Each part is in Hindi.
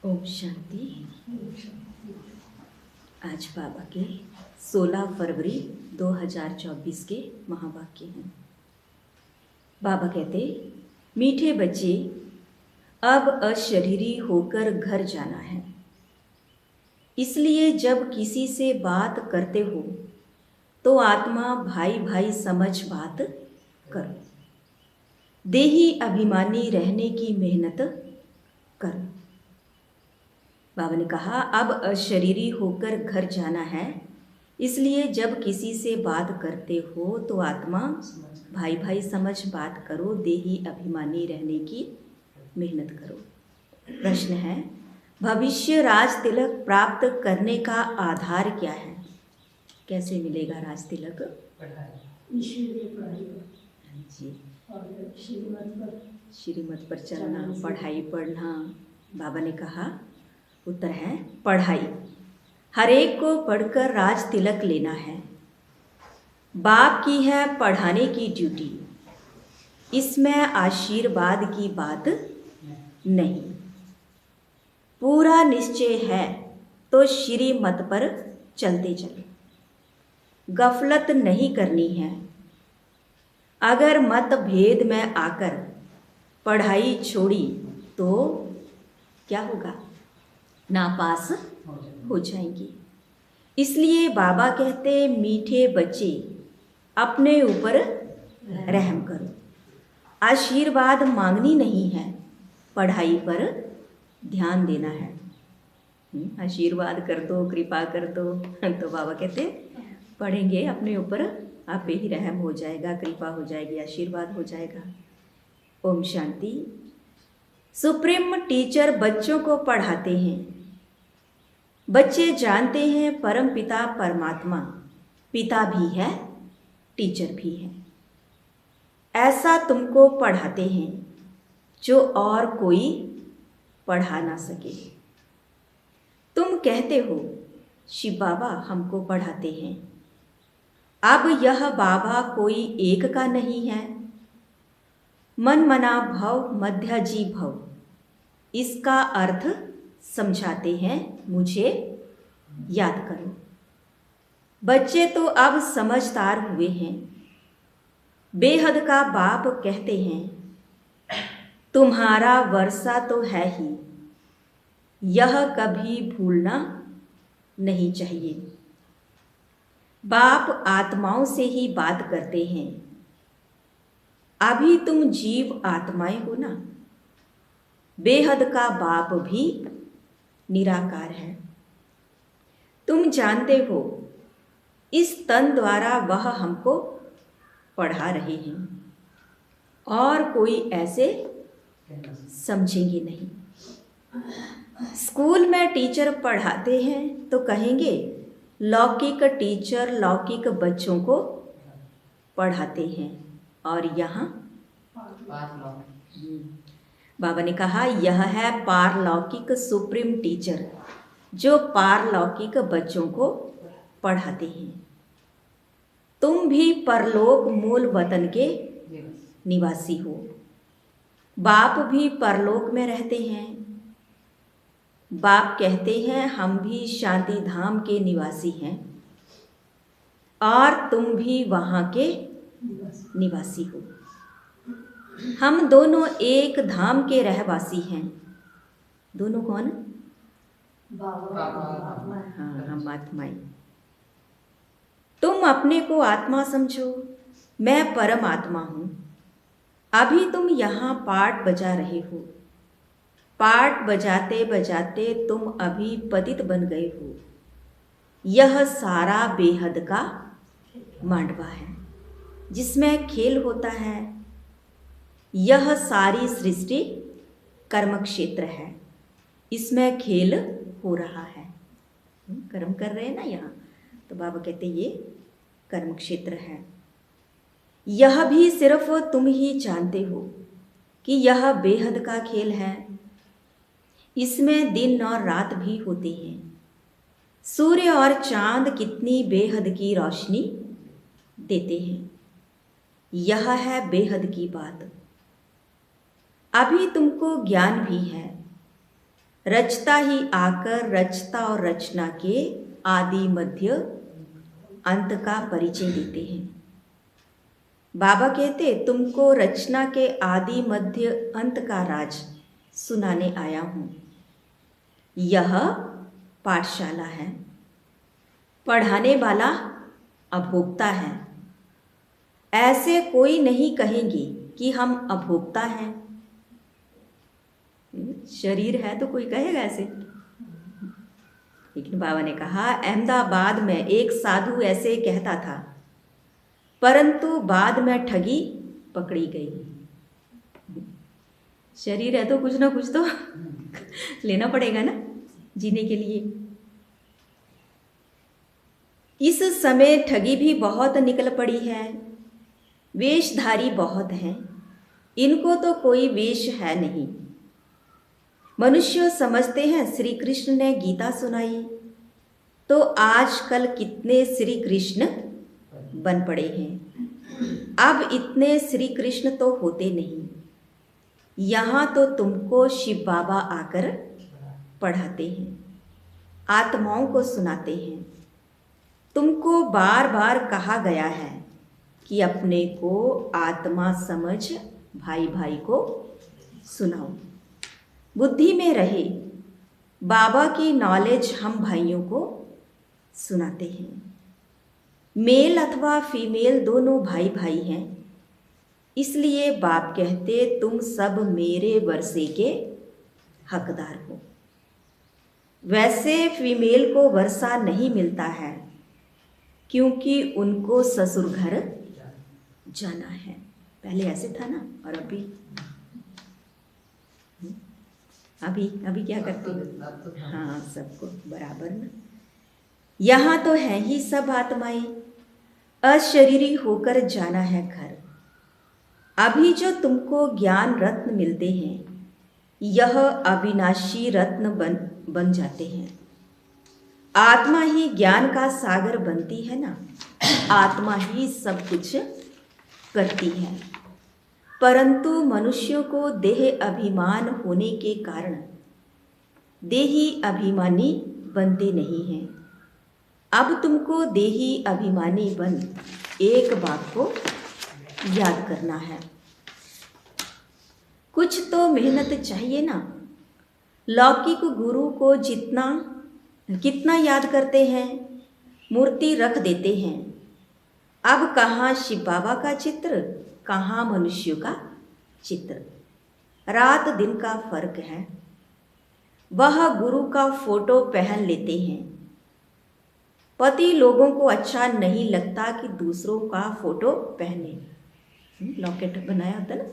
ओम शांति। आज बाबा के 16 फरवरी 2024 के महावाक्य हैं। बाबा कहते, मीठे बच्चे, अब अशरीरी होकर घर जाना है। इसलिए जब किसी से बात करते हो तो आत्मा भाई भाई समझ बात करो। देही अभिमानी रहने की मेहनत करो। बाबा ने कहा, अब अशरीरी होकर घर जाना है। इसलिए जब किसी से बात करते हो तो आत्मा भाई भाई समझ बात करो। देही अभिमानी रहने की मेहनत करो। प्रश्न है, भविष्य राज तिलक प्राप्त करने का आधार क्या है? कैसे मिलेगा राज तिलक? जी, श्रीमत पर चलना, पढ़ाई पढ़ना। बाबा ने कहा, उत्तर है पढ़ाई। हर एक को पढ़कर राज तिलक लेना है। बाप की है पढ़ाने की ड्यूटी। इसमें आशीर्वाद की बात नहीं। पूरा निश्चय है तो श्रीमत पर चलते चलो। गफलत नहीं करनी है। अगर मतभेद में आकर पढ़ाई छोड़ी तो क्या होगा? नापास हो जाएंगी। इसलिए बाबा कहते, मीठे बच्चे, अपने ऊपर रहम करो। आशीर्वाद मांगनी नहीं है, पढ़ाई पर ध्यान देना है। आशीर्वाद कर दो, कृपा कर दो, तो बाबा कहते पढ़ेंगे, अपने ऊपर आप पे ही रहम हो जाएगा, कृपा हो जाएगी, आशीर्वाद हो जाएगा। ओम शांति। सुप्रीम टीचर बच्चों को पढ़ाते हैं। बच्चे जानते हैं परम पिता परमात्मा पिता भी है, टीचर भी है। ऐसा तुमको पढ़ाते हैं जो और कोई पढ़ा ना सके। तुम कहते हो, शिव बाबा हमको पढ़ाते हैं। अब यह बाबा कोई एक का नहीं है। मन मना भव मध्याजी भव, इसका अर्थ समझाते हैं, मुझे याद करो। बच्चे तो अब समझदार हुए हैं। बेहद का बाप कहते हैं, तुम्हारा वर्षा तो है ही, यह कभी भूलना नहीं चाहिए। बाप आत्माओं से ही बात करते हैं। अभी तुम जीव आत्माएं हो ना। बेहद का बाप भी निराकार है। तुम जानते हो, इस तन द्वारा वह हमको पढ़ा रहे हैं और कोई ऐसे समझेंगे नहीं। स्कूल में टीचर पढ़ाते हैं तो कहेंगे, लौकिक टीचर लौकिक बच्चों को पढ़ाते हैं। और यहाँ बाबा ने कहा, यह है पारलौकिक सुप्रीम टीचर जो पारलौकिक बच्चों को पढ़ाते हैं। तुम भी परलोक मूल वतन के निवासी हो। बाप भी परलोक में रहते हैं। बाप कहते हैं, हम भी शांति धाम के निवासी हैं और तुम भी वहाँ के निवासी हो। हम दोनों एक धाम के रहवासी हैं। दोनों कौन? हाँ, हम आत्माएं। तुम अपने को आत्मा समझो, मैं परम आत्मा हूँ। अभी तुम यहाँ पाठ बजा रहे हो। पाठ बजाते बजाते तुम अभी पतित बन गए हो। यह सारा बेहद का मांडवा है जिसमें खेल होता है। यह सारी सृष्टि कर्म क्षेत्र है, इसमें खेल हो रहा है। कर्म कर रहे हैं ना यहाँ, तो बाबा कहते ये कर्म क्षेत्र है। यह भी सिर्फ तुम ही जानते हो कि यह बेहद का खेल है। इसमें दिन और रात भी होते हैं। सूर्य और चांद कितनी बेहद की रोशनी देते हैं। यह है बेहद की बात। अभी तुमको ज्ञान भी है। रचता ही आकर रचता और रचना के आदि मध्य अंत का परिचय देते हैं। बाबा कहते तुमको रचना के आदि मध्य अंत का राज सुनाने आया हूँ। यह पाठशाला है, पढ़ाने वाला अभोक्ता है। ऐसे कोई नहीं कहेंगे कि हम अभोक्ता हैं। शरीर है तो कोई कहेगा ऐसे, लेकिन बाबा ने कहा अहमदाबाद में एक साधु ऐसे कहता था, परंतु बाद में ठगी पकड़ी गई। शरीर है तो कुछ ना कुछ तो लेना पड़ेगा ना जीने के लिए। इस समय ठगी भी बहुत निकल पड़ी है। वेशधारी बहुत हैं, इनको तो कोई वेश है नहीं। मनुष्य समझते हैं श्री कृष्ण ने गीता सुनाई, तो आजकल कितने श्री कृष्ण बन पड़े हैं। अब इतने श्री कृष्ण तो होते नहीं। यहाँ तो तुमको शिव बाबा आकर पढ़ाते हैं, आत्माओं को सुनाते हैं। तुमको बार बार कहा गया है कि अपने को आत्मा समझ भाई भाई को सुनाओ, बुद्धि में रहे। बाबा की नॉलेज हम भाइयों को सुनाते हैं। मेल अथवा फीमेल दोनों भाई भाई हैं, इसलिए बाप कहते तुम सब मेरे वर्षे के हकदार हो। वैसे फीमेल को वर्षा नहीं मिलता है, क्योंकि उनको ससुर घर जाना है। पहले ऐसे था ना, और अभी क्या करते हैं? हाँ, सबको बराबर ना। यहाँ तो है ही सब आत्माएं, अशरीरी होकर जाना है घर। अभी जो तुमको ज्ञान रत्न मिलते हैं, यह अविनाशी रत्न बन जाते हैं। आत्मा ही ज्ञान का सागर बनती है ना, आत्मा ही सब कुछ करती है। परंतु मनुष्यों को देह अभिमान होने के कारण देही अभिमानी बनते नहीं हैं। अब तुमको देही अभिमानी बन एक बात को याद करना है। कुछ तो मेहनत चाहिए ना। लौकिक गुरु को कितना याद करते हैं, मूर्ति रख देते हैं। अब कहाँ शिव बाबा का चित्र, कहाँ मनुष्य का चित्र। रात दिन का फर्क है। वह गुरु का फोटो पहन लेते हैं। पति लोगों को अच्छा नहीं लगता कि दूसरों का फोटो पहने। लॉकेट बनाया होता ना।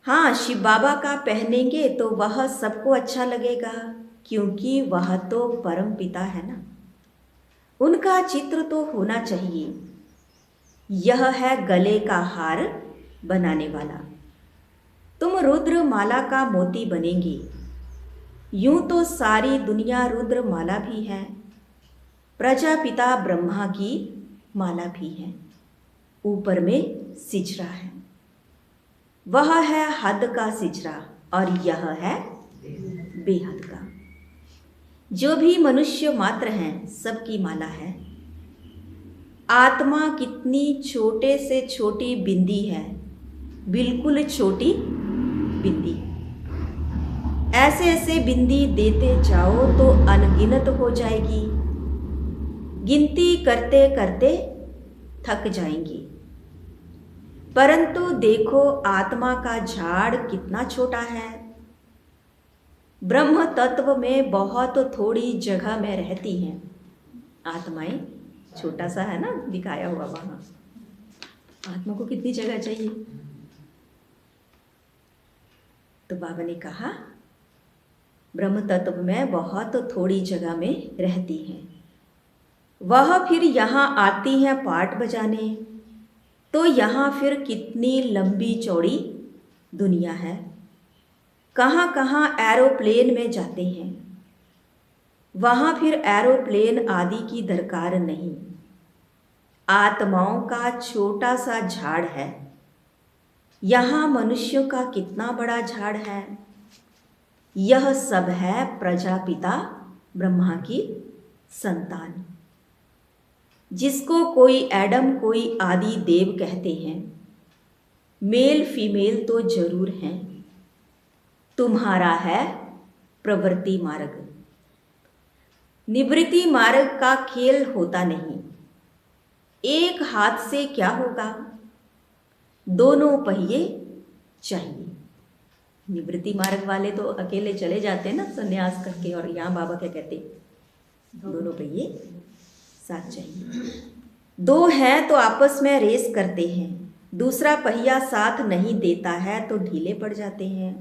हाँ, शिव बाबा का पहनेंगे तो वह सबको अच्छा लगेगा, क्योंकि वह तो परम पिता है ना। उनका चित्र तो होना चाहिए। यह है गले का हार बनाने वाला। तुम रुद्र माला का मोती बनेंगे। यूं तो सारी दुनिया रुद्र माला भी है, प्रजापिता ब्रह्मा की माला भी है। ऊपर में सिजरा है, वह है हद का सिजरा, और यह है बेहद का। जो भी मनुष्य मात्र हैं, सबकी माला है। आत्मा कितनी छोटे से छोटी बिंदी है, बिल्कुल छोटी बिंदी। ऐसे ऐसे बिंदी देते जाओ तो अनगिनत हो जाएगी। गिनती करते करते थक जाएंगी। परंतु देखो आत्मा का झाड़ कितना छोटा है। ब्रह्म तत्व में बहुत थोड़ी जगह में रहती हैं आत्माएं। छोटा सा है ना दिखाया हुआ वहाँ। आत्मा को कितनी जगह चाहिए? तो बाबा ने कहा ब्रह्म तत्व में बहुत थोड़ी जगह में रहती हैं। वह फिर यहाँ आती हैं पाठ बजाने, तो यहाँ फिर कितनी लंबी चौड़ी दुनिया है। कहाँ कहाँ एरोप्लेन में जाते हैं। वहाँ फिर एरोप्लेन आदि की दरकार नहीं। आत्माओं का छोटा सा झाड़ है। यहाँ मनुष्यों का कितना बड़ा झाड़ है। यह सब है प्रजापिता ब्रह्मा की संतान, जिसको कोई एडम कोई आदि देव कहते हैं। मेल फीमेल तो जरूर हैं। तुम्हारा है प्रवृत्ति मार्ग। निवृत्ति मार्ग का खेल होता नहीं। एक हाथ से क्या होगा, दोनों पहिए चाहिए। निवृत्ति मार्ग वाले तो अकेले चले जाते हैं ना संन्यास करके, और यहाँ बाबा क्या कहते, दोनों पहिए साथ चाहिए। दो हैं तो आपस में रेस करते हैं, दूसरा पहिया साथ नहीं देता है तो ढीले पड़ जाते हैं।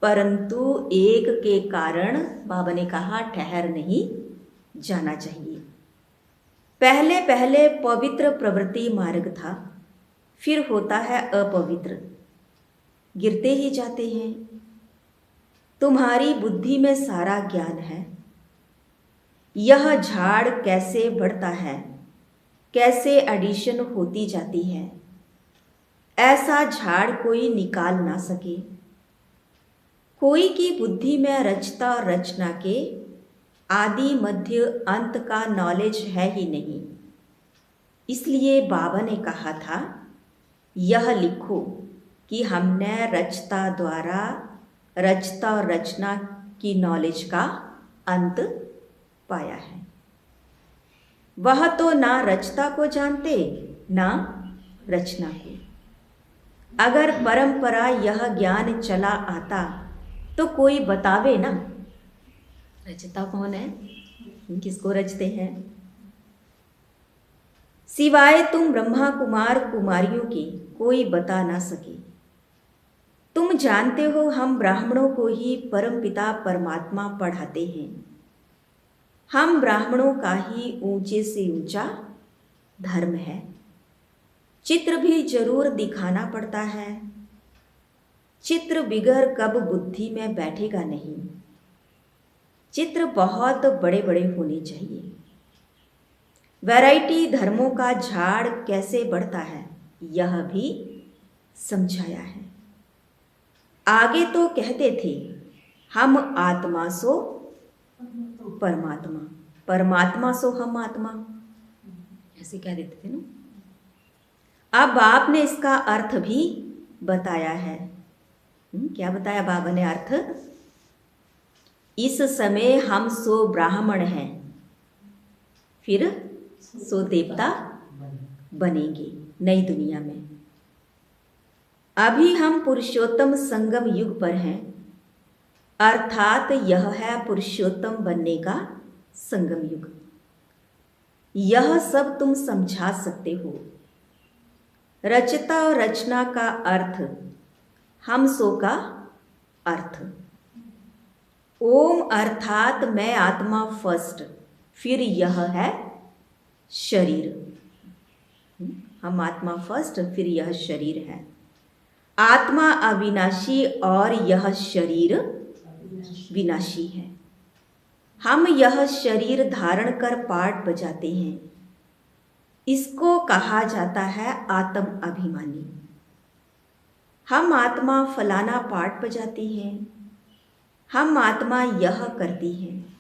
परंतु एक के कारण बाबा ने कहा ठहर नहीं जाना चाहिए। पहले पहले पवित्र प्रवृत्ति मार्ग था, फिर होता है अपवित्र, गिरते ही जाते हैं। तुम्हारी बुद्धि में सारा ज्ञान है। यह झाड़ कैसे बढ़ता है, कैसे एडिशन होती जाती है, ऐसा झाड़ कोई निकाल ना सके। कोई की बुद्धि में रचता और रचना के आदि मध्य अंत का नॉलेज है ही नहीं। इसलिए बाबा ने कहा था यह लिखो कि हमने रचता द्वारा रचता और रचना की नॉलेज का अंत पाया है। वह तो ना रचता को जानते ना रचना को। अगर परंपरा यह ज्ञान चला आता तो कोई बतावे ना रचता कौन है, किसको रचते हैं। सिवाय तुम ब्रह्मा कुमार कुमारियों के कोई बता ना सके। तुम जानते हो हम ब्राह्मणों को ही परमपिता परमात्मा पढ़ाते हैं। हम ब्राह्मणों का ही ऊंचे से ऊंचा धर्म है। चित्र भी जरूर दिखाना पड़ता है। चित्र बिगड़ कब बुद्धि में बैठेगा नहीं। चित्र बहुत बड़े बड़े होने चाहिए। वैरायटी धर्मों का झाड़ कैसे बढ़ता है यह भी समझाया है। आगे तो कहते थे हम आत्मा सो परमात्मा, परमात्मा सो हम आत्मा, ऐसे कह देते थे ना। अब आपने इसका अर्थ भी बताया है। क्या बताया बाबा ने अर्थ? इस समय हम सो ब्राह्मण हैं, फिर सो देवता बनेंगे नई दुनिया में। अभी हम पुरुषोत्तम संगम युग पर हैं, अर्थात यह है पुरुषोत्तम बनने का संगम युग। यह सब तुम समझा सकते हो। रचता और रचना का अर्थ, हम सो का अर्थ। ओम अर्थात मैं आत्मा फर्स्ट, फिर यह है शरीर। हम आत्मा फर्स्ट, फिर यह शरीर है। आत्मा अविनाशी और यह शरीर विनाशी है। हम यह शरीर धारण कर पाठ बजाते हैं। इसको कहा जाता है आत्म अभिमानी। हम आत्मा फलाना पाठ बजाती हैं। हम आत्मा यह करती हैं।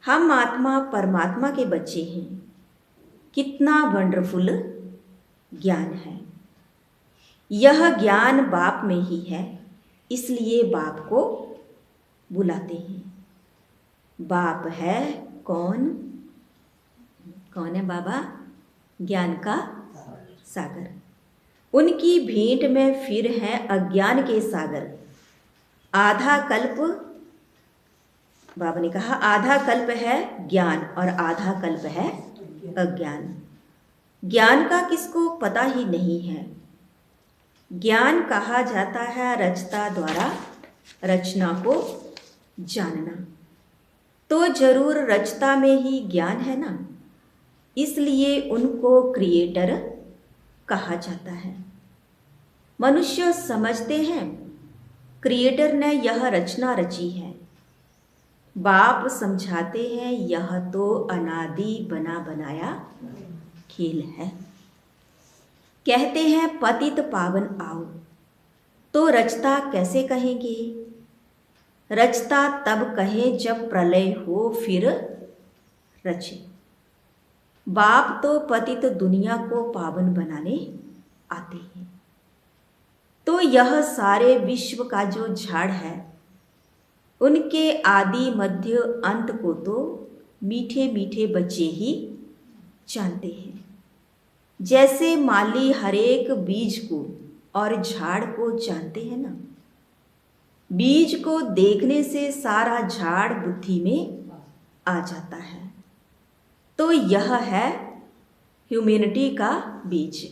हम आत्मा परमात्मा के बच्चे हैं। कितना वंडरफुल ज्ञान है। यह ज्ञान बाप में ही है, इसलिए बाप को बुलाते हैं। बाप है कौन? कौन है बाबा? ज्ञान का सागर। उनकी भेंट में फिर है अज्ञान के सागर। आधा कल्प, बाबा ने कहा आधा कल्प है ज्ञान और आधा कल्प है अज्ञान। ज्ञान का किसको पता ही नहीं है। ज्ञान कहा जाता है रचता द्वारा रचना को जानना। तो जरूर रचता में ही ज्ञान है ना, इसलिए उनको क्रिएटर कहा जाता है। मनुष्य समझते हैं क्रिएटर ने यह रचना रची है। बाप समझाते हैं यह तो अनादि बना बनाया खेल है। कहते हैं पतित पावन आओ, तो रचता कैसे कहेंगे? रचता तब कहे जब प्रलय हो फिर रचे। बाप तो पतित दुनिया को पावन बनाने आते हैं। तो यह सारे विश्व का जो झाड़ है, उनके आदि मध्य अंत को तो मीठे मीठे बच्चे ही जानते हैं। जैसे माली हरेक बीज को और झाड़ को जानते हैं ना, बीज को देखने से सारा झाड़ बुद्धि में आ जाता है। तो यह है ह्यूमैनिटी का बीज।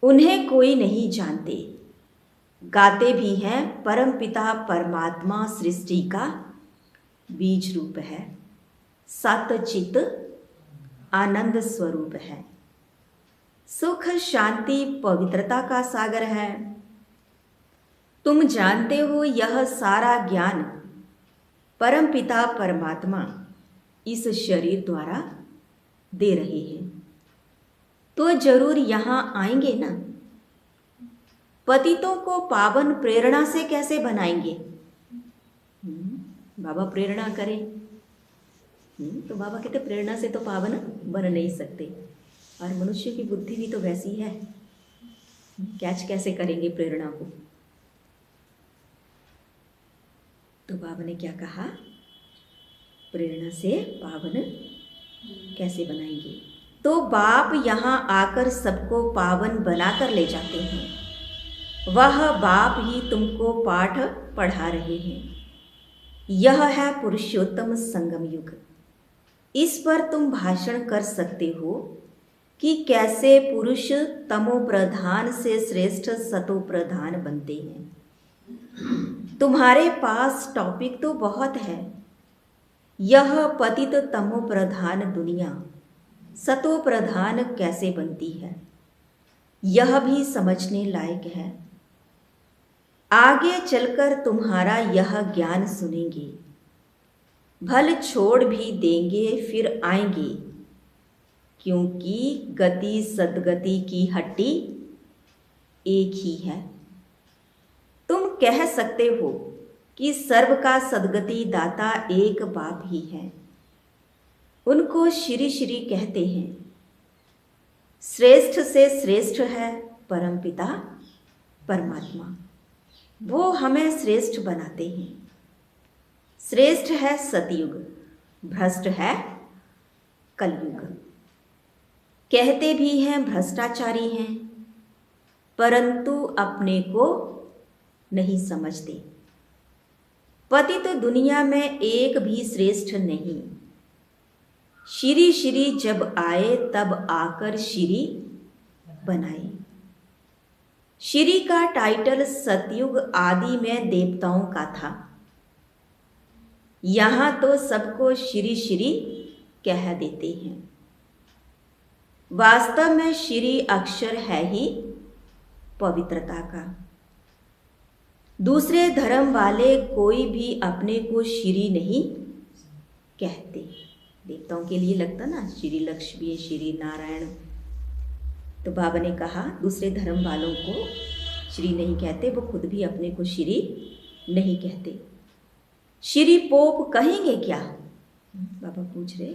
उन्हें कोई नहीं जानते, गाते भी हैं परमपिता परमात्मा सृष्टि का बीज रूप है, सतचित आनंद स्वरूप है, सुख शांति पवित्रता का सागर है। तुम जानते हो यह सारा ज्ञान परमपिता परमात्मा इस शरीर द्वारा दे रहे हैं। तो जरूर यहाँ आएंगे ना। पतितों को पावन प्रेरणा से कैसे बनाएंगे? बाबा प्रेरणा करें, तो बाबा कहते प्रेरणा से तो पावन बन नहीं सकते, और मनुष्य की बुद्धि भी तो वैसी है, कैच कैसे करेंगे प्रेरणा को? तो बाबा ने क्या कहा, प्रेरणा से पावन कैसे बनाएंगे? तो बाप यहाँ आकर सबको पावन बनाकर ले जाते हैं। वह बाप ही तुमको पाठ पढ़ा रहे हैं। यह है पुरुषोत्तम संगम युग। इस पर तुम भाषण कर सकते हो कि कैसे पुरुष तमो प्रधान से श्रेष्ठ सतो प्रधान बनते हैं। तुम्हारे पास टॉपिक तो बहुत है। यह पतित तमो प्रधान दुनिया सतो प्रधान कैसे बनती है, यह भी समझने लायक है। आगे चलकर तुम्हारा यह ज्ञान सुनेंगे, भल छोड़ भी देंगे फिर आएंगे, क्योंकि गति सदगति की हड्डी एक ही है। तुम कह सकते हो कि सर्व का सदगति दाता एक बाप ही है। उनको श्री श्री कहते हैं। श्रेष्ठ से श्रेष्ठ है परमपिता परमात्मा, वो हमें श्रेष्ठ बनाते हैं। श्रेष्ठ है सतयुग, भ्रष्ट है कलयुग। कहते भी हैं भ्रष्टाचारी हैं, परंतु अपने को नहीं समझते। पतित दुनिया में एक भी श्रेष्ठ नहीं। श्री श्री जब आए तब आकर श्री बनाए। श्री का टाइटल सतयुग आदि में देवताओं का था। यहाँ तो सबको श्री श्री कह देते हैं। वास्तव में श्री अक्षर है ही पवित्रता का। दूसरे धर्म वाले कोई भी अपने को श्री नहीं कहते। देवताओं के लिए लगता ना श्री लक्ष्मी श्री नारायण, तो बाबा ने कहा दूसरे धर्म वालों को श्री नहीं कहते, वो खुद भी अपने को श्री नहीं कहते। श्री पोप कहेंगे क्या? बाबा पूछ रहे।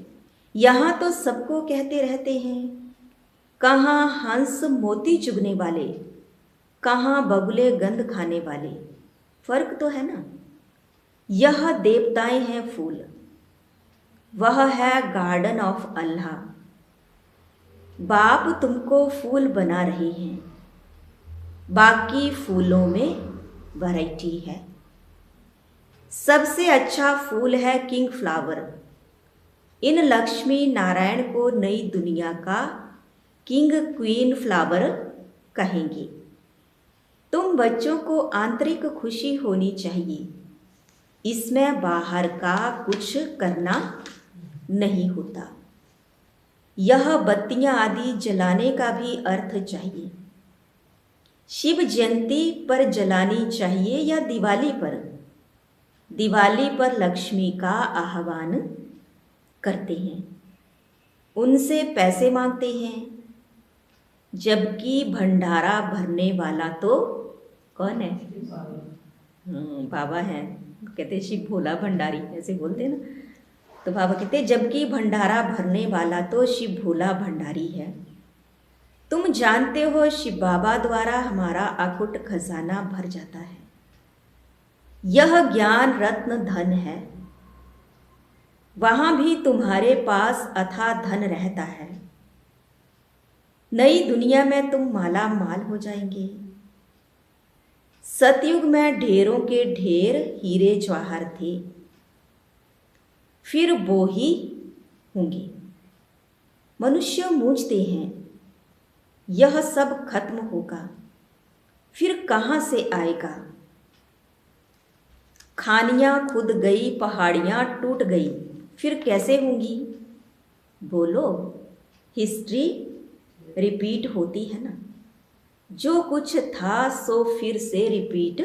यहाँ तो सबको कहते रहते हैं। कहाँ हंस मोती चुगने वाले, कहाँ बगुले गंध खाने वाले, फर्क तो है ना। यह देवताएं हैं फूल, वह है गार्डन ऑफ अल्लाह। बाप तुमको फूल बना रहे हैं। बाकी फूलों में वैरायटी है। सबसे अच्छा फूल है किंग फ्लावर। इन लक्ष्मी नारायण को नई दुनिया का किंग क्वीन फ्लावर कहेंगे। तुम बच्चों को आंतरिक खुशी होनी चाहिए, इसमें बाहर का कुछ करना नहीं होता। यह बत्तियां आदि जलाने का भी अर्थ चाहिए। शिव जयंती पर जलानी चाहिए या दिवाली पर? दिवाली पर लक्ष्मी का आह्वान करते हैं, उनसे पैसे मांगते हैं, जबकि भंडारा भरने वाला तो कौन है? बाबा हैं, कहते हैं शिव भोला भंडारी, ऐसे बोलते हैं ना। तो बाबा कहते हैं जबकि भंडारा भरने वाला तो शिव भोला भंडारी है। तुम जानते हो शिव बाबा द्वारा हमारा अकुट खजाना भर जाता है। यह ज्ञान रत्न धन है, वहां भी तुम्हारे पास अथाह धन रहता है। नई दुनिया में तुम माला माल हो जाएंगे। सतयुग में ढेरों के ढेर हीरे जवाहर थे, फिर वो ही होंगे। मनुष्य मूझते हैं यह सब खत्म होगा, फिर कहाँ से आएगा। खानियां खुद गई, पहाड़ियां टूट गई, फिर कैसे होंगी। बोलो, हिस्ट्री रिपीट होती है ना। जो कुछ था सो फिर से रिपीट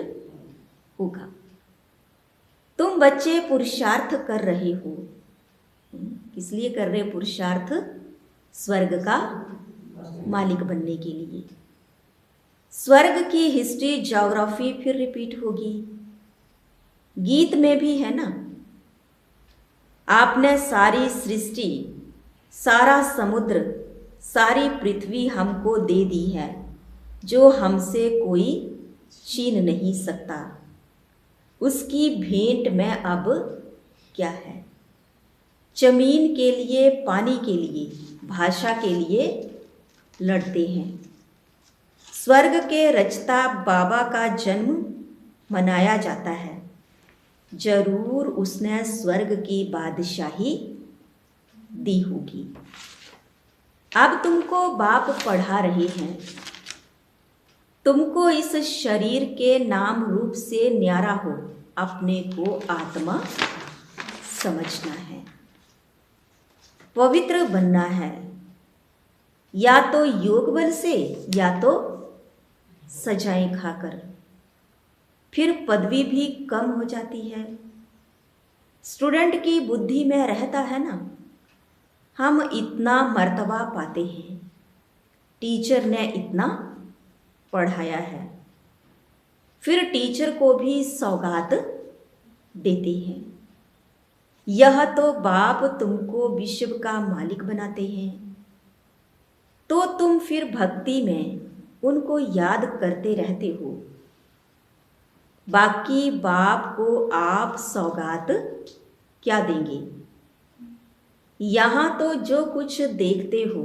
होगा। तुम बच्चे पुरुषार्थ कर रहे हो। किस लिए कर रहे हो पुरुषार्थ? स्वर्ग का मालिक बनने के लिए। स्वर्ग की हिस्ट्री, ज्योग्राफी फिर रिपीट होगी। गीत में भी है ना, आपने सारी सृष्टि, सारा समुद्र, सारी पृथ्वी हमको दे दी है, जो हमसे कोई छीन नहीं सकता। उसकी भेंट में अब क्या है। जमीन के लिए, पानी के लिए, भाषा के लिए लड़ते हैं। स्वर्ग के रचता बाबा का जन्म मनाया जाता है। जरूर उसने स्वर्ग की बादशाही दी होगी। अब तुमको बाप पढ़ा रहे हैं। तुमको इस शरीर के नाम रूप से न्यारा हो अपने को आत्मा समझना है, पवित्र बनना है, या तो योग बल से या तो सजाएं खाकर। फिर पदवी भी कम हो जाती है। स्टूडेंट की बुद्धि में रहता है ना, हम इतना मर्तबा पाते हैं, टीचर ने इतना पढ़ाया है। फिर टीचर को भी सौगात देते हैं। यह तो बाप तुमको विश्व का मालिक बनाते हैं, तो तुम फिर भक्ति में उनको याद करते रहते हो। बाकी बाप को आप सौगात क्या देंगे। यहाँ तो जो कुछ देखते हो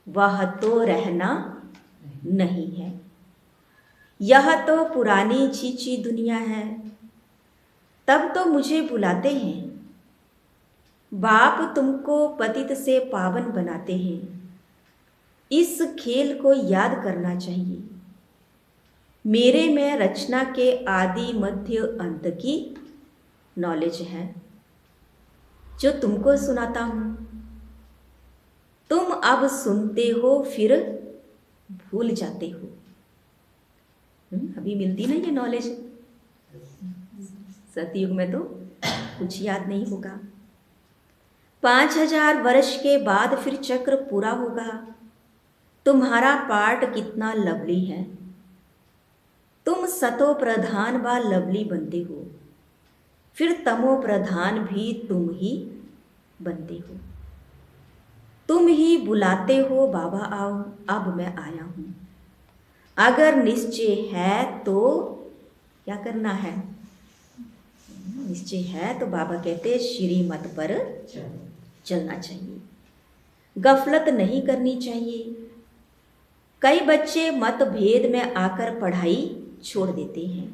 वह तो रहना नहीं है। यह तो पुरानी चीची दुनिया है। तब तो मुझे बुलाते हैं। बाप तुमको पतित से पावन बनाते हैं। इस खेल को याद करना चाहिए। मेरे में रचना के आदि मध्य अंत की नॉलेज है, जो तुमको सुनाता हूं। तुम अब सुनते हो फिर भूल जाते हो। अभी मिलती ना ये नॉलेज। सतयुग में तो कुछ याद नहीं होगा। 5000 वर्ष के बाद फिर चक्र पूरा होगा। तुम्हारा पार्ट कितना लवली है। तुम सतो प्रधान व लवली बनते हो, फिर तमो प्रधान भी तुम ही बनते हो। तुम ही बुलाते हो बाबा आओ, अब मैं आया हूं। अगर निश्चय है तो क्या करना है। निश्चय है तो बाबा कहते श्रीमत पर चलना चाहिए, गफलत नहीं करनी चाहिए। कई बच्चे मतभेद में आकर पढ़ाई छोड़ देते हैं।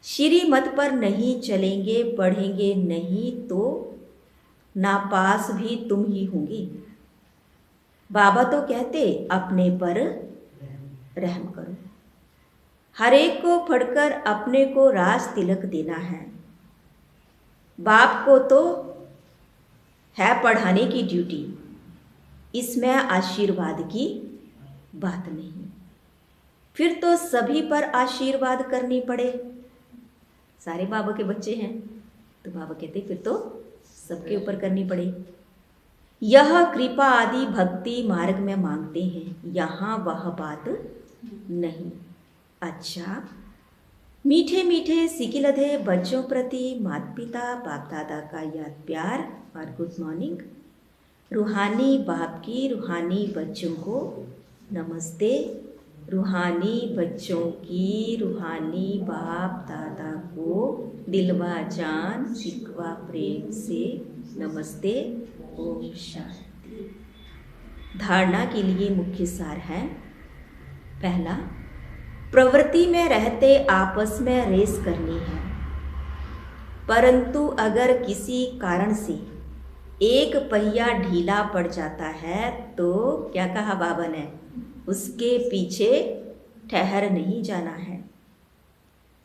श्रीमत पर नहीं चलेंगे, पढ़ेंगे नहीं तो नापास भी तुम ही होंगे। बाबा तो कहते अपने पर रहम करो। हर एक को पढ़कर अपने को राज तिलक देना है। बाप को तो है पढ़ाने की ड्यूटी, इसमें आशीर्वाद की बात नहीं। फिर तो सभी पर आशीर्वाद करनी पड़े। सारे बाबा के बच्चे हैं तो बाबा कहते फिर तो सबके ऊपर करनी पड़े। यह कृपा आदि भक्ति मार्ग में मांगते हैं, यहाँ वह बात नहीं। अच्छा, मीठे मीठे सिकिलधे बच्चों प्रति माता पिता बाप दादा का याद प्यार और गुड मॉर्निंग। रूहानी बाप की रूहानी बच्चों को नमस्ते। रूहानी बच्चों की रूहानी बाप दादा को दिलवा जान सिकवा प्रेम से नमस्ते। ओम शांति। धारणा के लिए मुख्य सार है। पहला, प्रवृत्ति में रहते आपस में रेस करनी है, परंतु अगर किसी कारण से एक पहिया ढीला पड़ जाता है तो क्या कहा बाबा ने, उसके पीछे ठहर नहीं जाना है।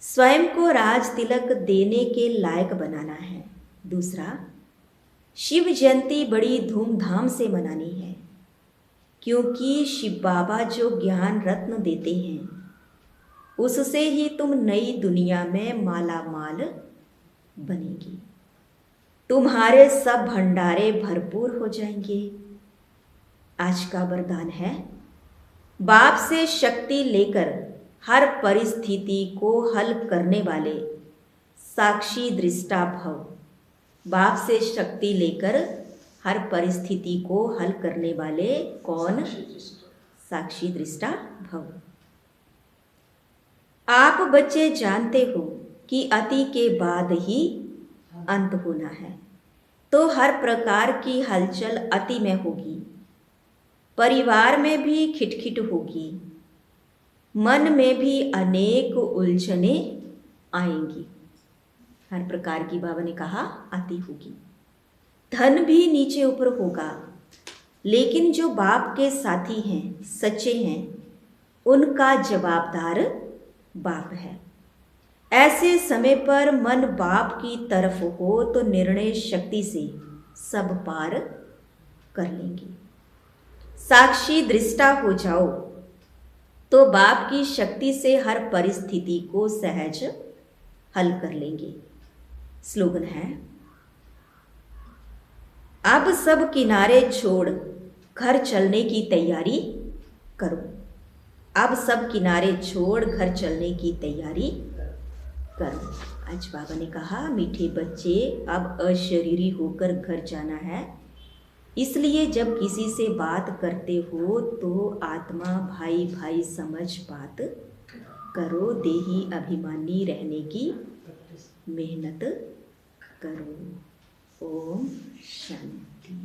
स्वयं को राज तिलक देने के लायक बनाना है। दूसरा, शिव जयंती बड़ी धूमधाम से मनानी है, क्योंकि शिव बाबा जो ज्ञान रत्न देते हैं उससे ही तुम नई दुनिया में माला माल बनेगी। तुम्हारे सब भंडारे भरपूर हो जाएंगे। आज का वरदान है, बाप से शक्ति लेकर हर परिस्थिति को हल करने वाले साक्षी दृष्टा भव। बाप से शक्ति लेकर हर परिस्थिति को हल करने वाले कौन? साक्षी दृष्टा भव। आप बच्चे जानते हो कि अति के बाद ही अंत होना है, तो हर प्रकार की हलचल अति में होगी। परिवार में भी खिटखिट होगी, मन में भी अनेक उलझने आएंगी। हर प्रकार की बाबा ने कहा अति होगी। धन भी नीचे ऊपर होगा, लेकिन जो बाप के साथी हैं, सच्चे हैं, उनका जवाबदार बाप है। ऐसे समय पर मन बाप की तरफ हो तो निर्णय शक्ति से सब पार कर लेंगे। साक्षी दृष्टा हो जाओ तो बाप की शक्ति से हर परिस्थिति को सहज हल कर लेंगे। स्लोगन है, अब सब किनारे छोड़ घर चलने की तैयारी करो। अब सब किनारे छोड़ घर चलने की तैयारी करो। आज बाबा ने कहा, मीठे बच्चे अब अशरीरी होकर घर जाना है, इसलिए जब किसी से बात करते हो तो आत्मा भाई भाई समझ बात करो। देही अभिमानी रहने की मेहनत करो। ओम शांति।